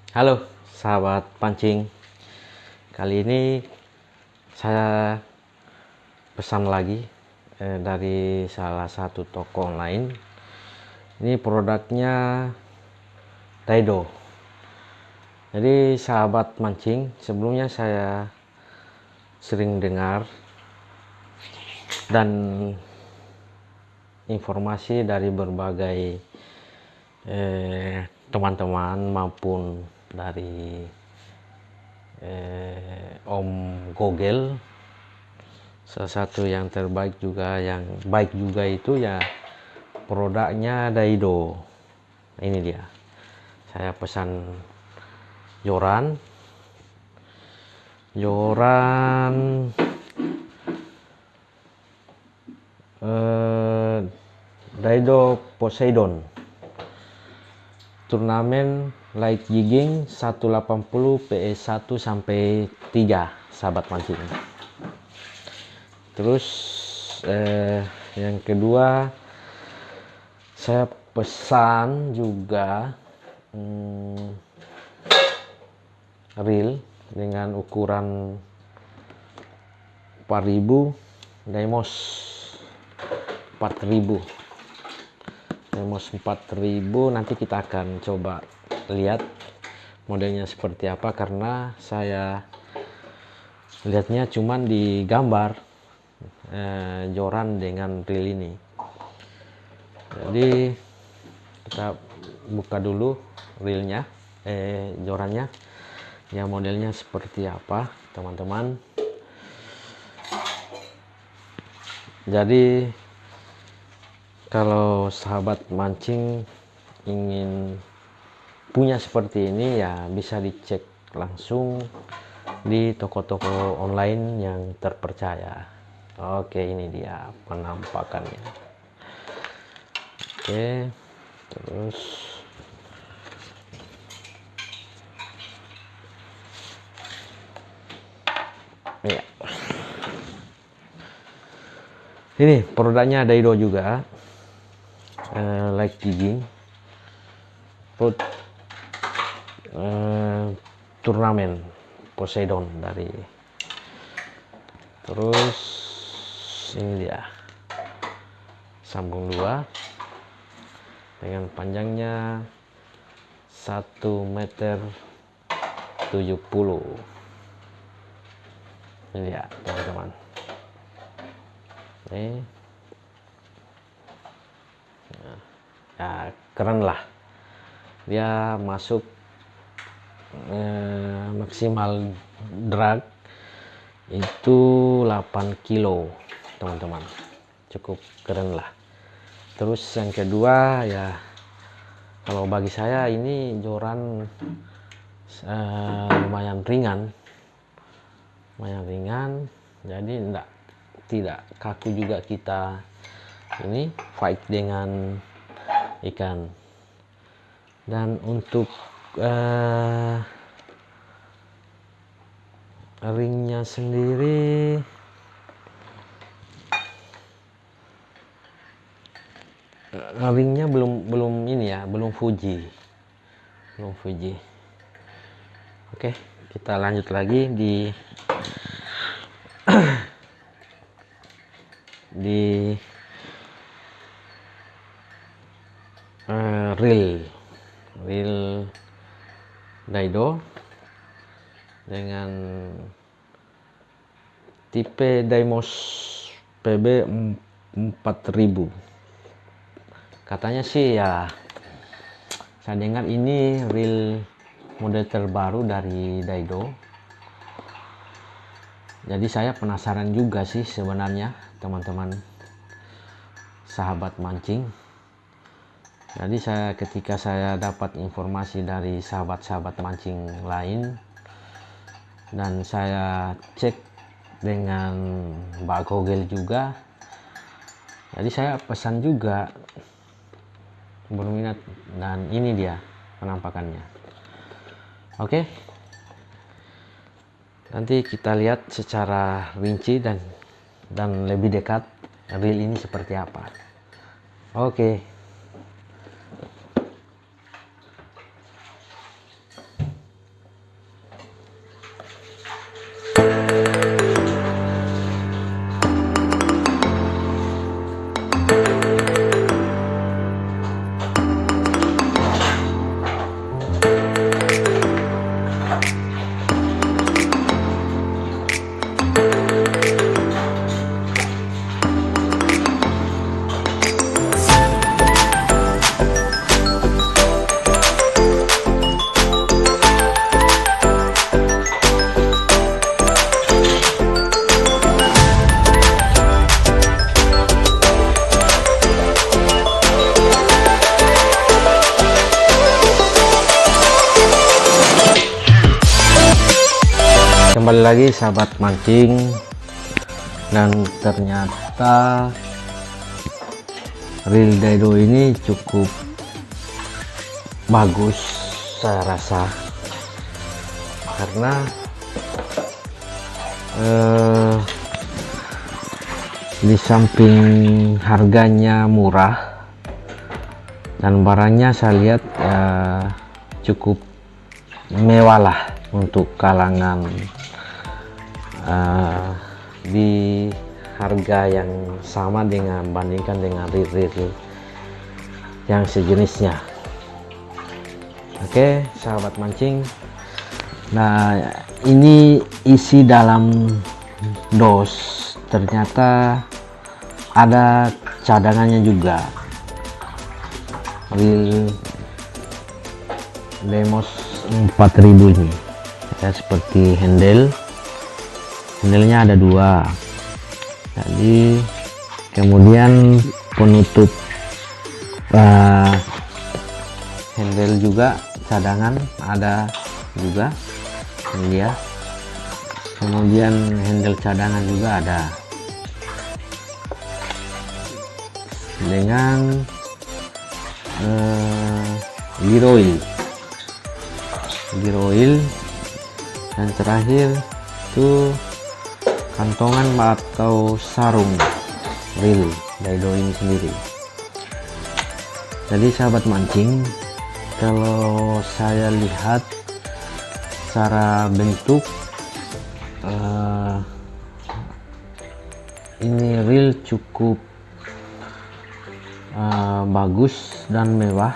Halo sahabat pancing, kali ini saya pesan lagi dari salah satu toko online. Ini produknya Daido. Jadi sahabat mancing, sebelumnya saya sering dengar dan informasi dari berbagai teman-teman maupun dari Om Google, salah satu yang terbaik juga, yang baik juga itu ya produknya Daido. Ini dia, saya pesan joran Daido Poseidon turnamen light jigging 180 PE1 sampai 3 sahabat mancing. Terus yang kedua saya pesan juga reel dengan ukuran 4000 Deimos 4000. Nanti kita akan coba lihat modelnya seperti apa, karena saya lihatnya cuman di gambar joran dengan reel ini. Jadi kita buka dulu reelnya, jorannya ya, modelnya seperti apa teman-teman. Jadi kalau sahabat mancing ingin punya seperti ini ya bisa dicek langsung di toko-toko online yang terpercaya. Oke, ini dia penampakannya. Oke, terus ya, ini produknya Daido juga, light jigging turnamen Poseidon dari. Terus ini dia, sambung 2 dengan panjangnya 1,70 meter. Ini ya teman-teman, ini ya keren lah, dia masuk maksimal drag itu 8 kilo teman-teman, cukup keren lah. Terus yang kedua ya, kalau bagi saya ini joran lumayan ringan, jadi tidak kaku juga kita ini fight dengan ikan. Dan untuk ringnya sendiri ringnya belum ini ya, belum Fuji. Oke, kita lanjut lagi di reel Daido dengan tipe Deimos PB 4000. Katanya sih ya, saya dengar ini reel model terbaru dari Daido. Jadi saya penasaran juga sih sebenarnya teman-teman sahabat mancing. Jadi ketika saya dapat informasi dari sahabat-sahabat mancing lain dan saya cek dengan Mbak Google juga, jadi saya pesan juga, berminat, dan ini dia penampakannya. Oke, nanti kita lihat secara rinci dan lebih dekat reel ini seperti apa. Oke. kembali lagi sahabat mancing, dan ternyata reel Daido ini cukup bagus saya rasa, karena di samping harganya murah dan barangnya saya lihat cukup mewah lah untuk kalangan di harga yang sama bandingkan dengan reel yang sejenisnya. Oke sahabat mancing, nah ini isi dalam dos, ternyata ada cadangannya juga, reel Demos 4000 ini ya, seperti handelnya ada dua, jadi kemudian penutup handle juga, cadangan ada juga ini dia, kemudian handle cadangan juga ada dengan gear oil, dan terakhir itu kantongan atau sarung reel Daido ini sendiri. Jadi sahabat mancing, kalau saya lihat secara bentuk ini reel cukup bagus dan mewah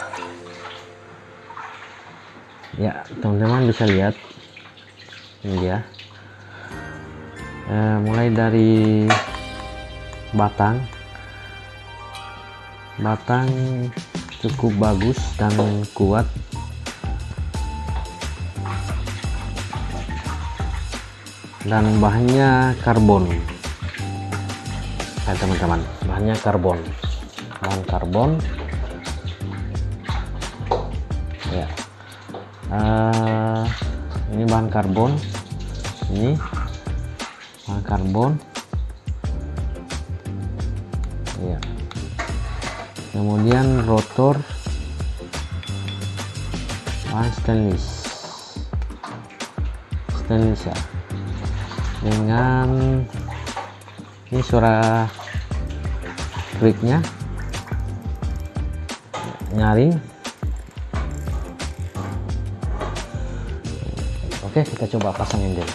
ya, teman-teman bisa lihat ini dia, mulai dari batang cukup bagus dan kuat, dan bahannya karbon ya teman-teman, bahan karbon ya. Ini bahan karbon, ya. Kemudian rotor bahan stainless ya, dengan ini suara kliknya nyaring. Oke, kita coba pasang handle.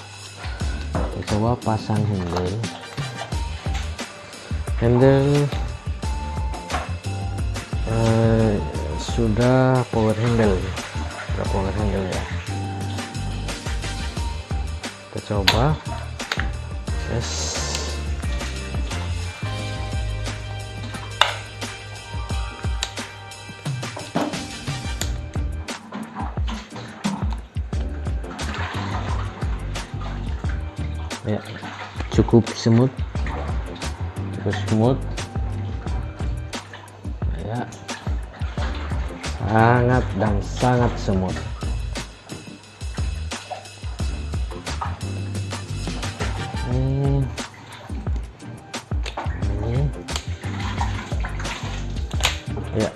Sudah power handle ya. Kita coba, yes. Ya, cukup smooth ya, sangat smooth. Ini ya,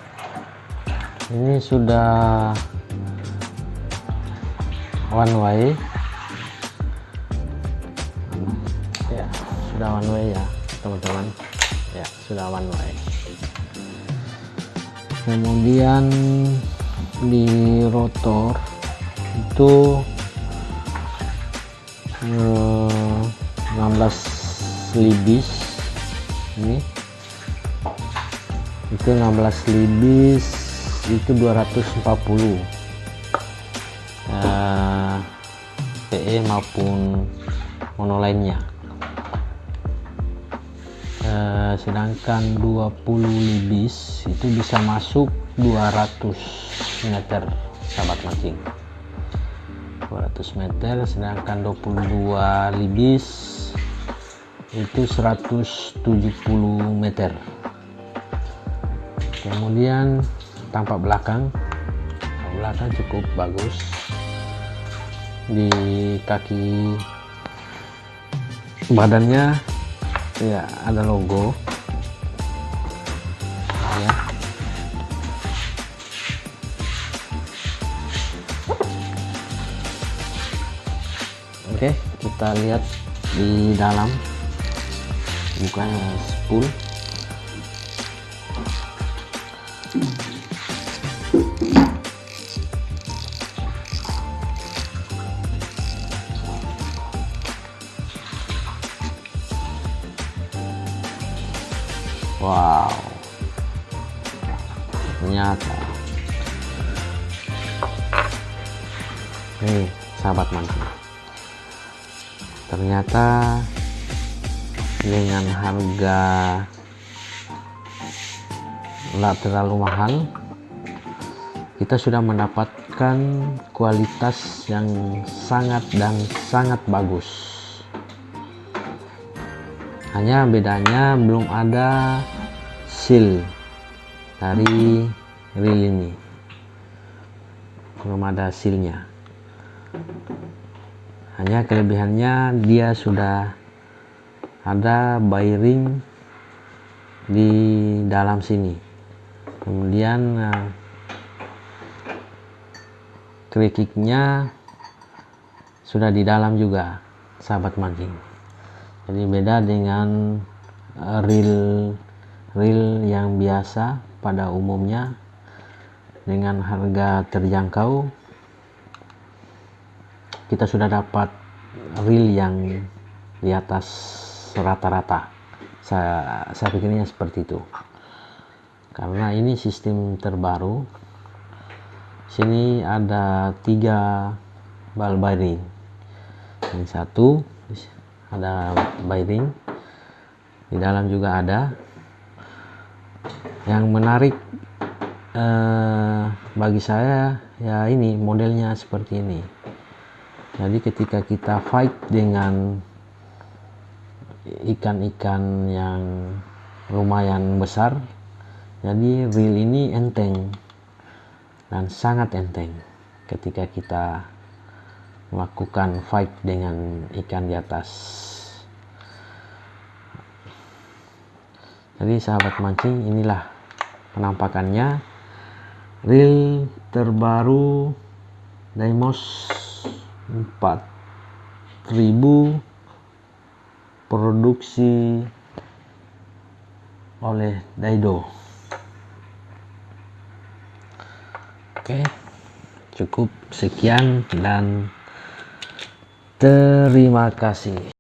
ini sudah one way ya, teman-teman ya, sudah one way. Kemudian di rotor itu 16 libis, ini itu 16 libis itu 240 PE maupun monoline-nya. Sedangkan 20 libis itu bisa masuk 200 meter sahabat mancing, 200 meter, sedangkan 22 libis itu 170 meter. Kemudian tampak belakang cukup bagus, di kaki badannya ya ada logo ya. Oke, kita lihat di dalam, bukannya spool. Wow, ternyata nih sahabat mancing, ternyata dengan harga nggak terlalu mahal kita sudah mendapatkan kualitas yang sangat dan sangat bagus. Hanya bedanya belum ada seal dari reel ini, belum ada sealnya. Hanya kelebihannya dia sudah ada bearing di dalam sini, kemudian krikiknya sudah di dalam juga, sahabat mancing. Jadi beda dengan reel yang biasa pada umumnya dengan harga terjangkau. Kita sudah dapat reel yang di atas rata-rata. Saya pikirnya seperti itu. Karena ini sistem terbaru. Sini ada 3 ball bearing. Ini satu ada bearing, di dalam juga ada. Yang menarik bagi saya ya ini modelnya seperti ini. Jadi ketika kita fight dengan ikan-ikan yang lumayan besar, jadi reel ini enteng dan sangat enteng ketika kita melakukan fight dengan ikan di atas. Jadi sahabat mancing, inilah penampakannya reel terbaru Deimos 4000 produksi oleh Daido. Oke, cukup sekian dan terima kasih.